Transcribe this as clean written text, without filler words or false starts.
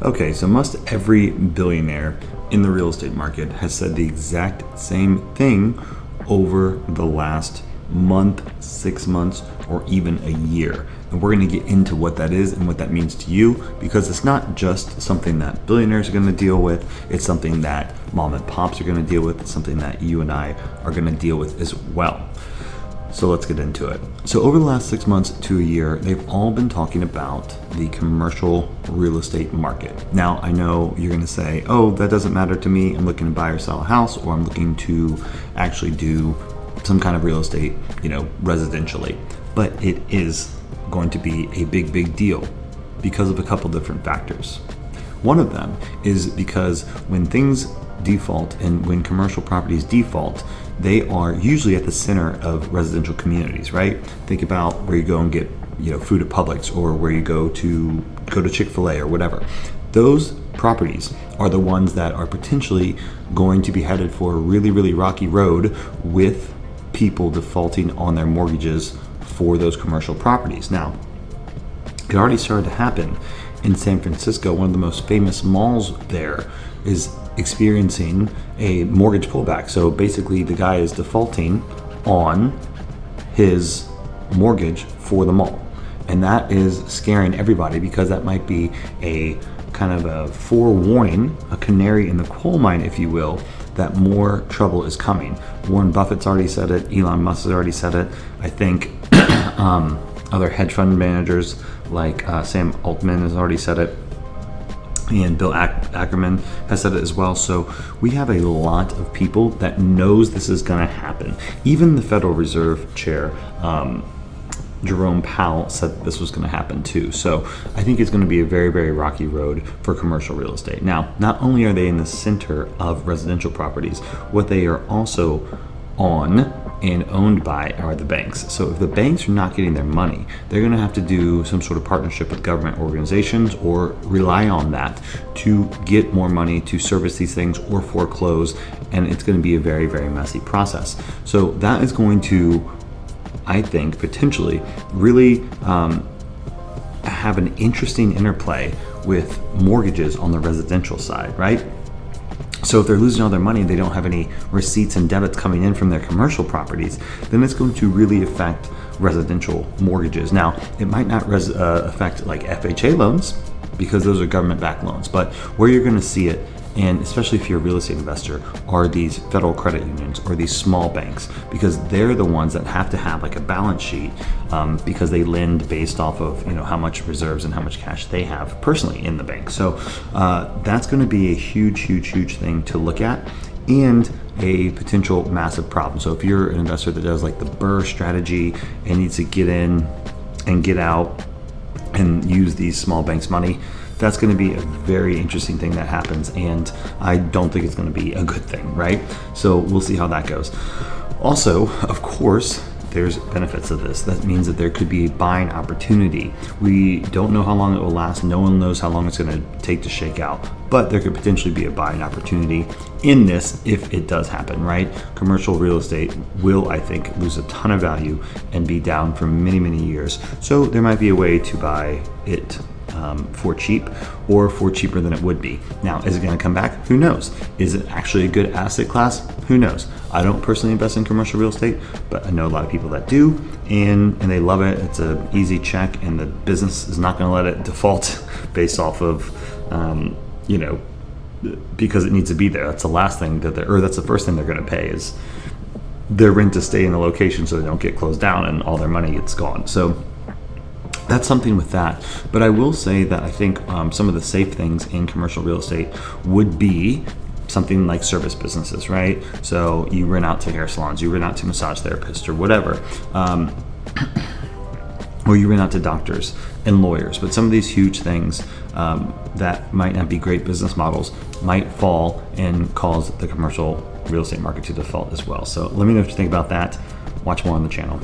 Okay, so most every billionaire in the real estate market has said the exact same thing over the last month, 6 months, or even a year. And we're going to get into what that is and what that means to you, because it's not just something that billionaires are going to deal with. It's something that mom and pops are going to deal with. It's something that you and I are going to deal with as well. So let's get into it. So over the last 6 months to a year, they've all been talking about the commercial real estate market. Now, I know you're gonna say, oh, that doesn't matter to me. I'm looking to buy or sell a house, or I'm looking to actually do some kind of real estate, residentially. But it is going to be a big deal because of a couple different factors. One of them is because when things default and when commercial properties default, they are usually at the center of residential communities, right? Think about where you go and get food at Publix, or where you go to Chick-fil-A or whatever. Those properties are the ones that are potentially going to be headed for a really rocky road, with people defaulting on their mortgages for those commercial properties. Now, it already started to happen in San Francisco. One of the most famous malls there is experiencing a mortgage pullback. So basically the guy is defaulting on his mortgage for the mall. And that is scaring everybody, because that might be a kind of a forewarning, a canary in the coal mine, if you will, that more trouble is coming. Warren Buffett's already said it. Elon Musk has already said it. I think other hedge fund managers like Sam Altman has already said it. And Bill Ackerman has said it as well. So we have a lot of people that knows this is going to happen. Even the Federal Reserve Chair, Jerome Powell, said this was going to happen too. So I think it's going to be a very rocky road for commercial real estate. Now, not only are they in the center of residential properties, what they are also on and owned by are the banks. So if the banks are not getting their money, they're going to have to do some sort of partnership with government organizations, or rely on that to get more money to service these things or foreclose. And it's going to be a very messy process. So that is going to, I think, potentially really have an interesting interplay with mortgages on the residential side, right? So if they're losing all their money and they don't have any receipts and debits coming in from their commercial properties, then it's going to really affect residential mortgages. Now, it might not affect like FHA loans, because those are government-backed loans, but where you're going to see it, and especially if you're a real estate investor, are these federal credit unions or these small banks, because they're the ones that have to have like a balance sheet, because they lend based off of how much reserves and how much cash they have personally in the bank. So that's going to be a huge thing to look at, and a potential massive problem. So if you're an investor that does like the Burr strategy and needs to get in and get out and use these small banks' money, that's going to be a very interesting thing that happens, and I don't think it's going to be a good thing, right? So we'll see how that goes. Also, of course, there's benefits of this. That means that there could be a buying opportunity. We don't know how long it will last. No one knows how long it's going to take to shake out, but there could potentially be a buying opportunity in this if it does happen, right? Commercial real estate will, I think, lose a ton of value and be down for many years. So there might be a way to buy it for cheap, or for cheaper than it would be. Now, is it going to come back? Who knows? Is it actually a good asset class? Who knows? I don't personally invest in commercial real estate, but I know a lot of people that do, and they love it. It's an easy check, and the business is not going to let it default based off of, because it needs to be there. That's the last thing that's the first thing they're going to pay, is their rent to stay in the location so they don't get closed down and all their money gets gone. So that's something with that. But I will say that I think some of the safe things in commercial real estate would be something like service businesses, right? So you rent out to hair salons, you rent out to massage therapists or whatever, or you rent out to doctors and lawyers. But some of these huge things that might not be great business models might fall and cause the commercial real estate market to default as well. So let me know what you think about that. Watch more on the channel.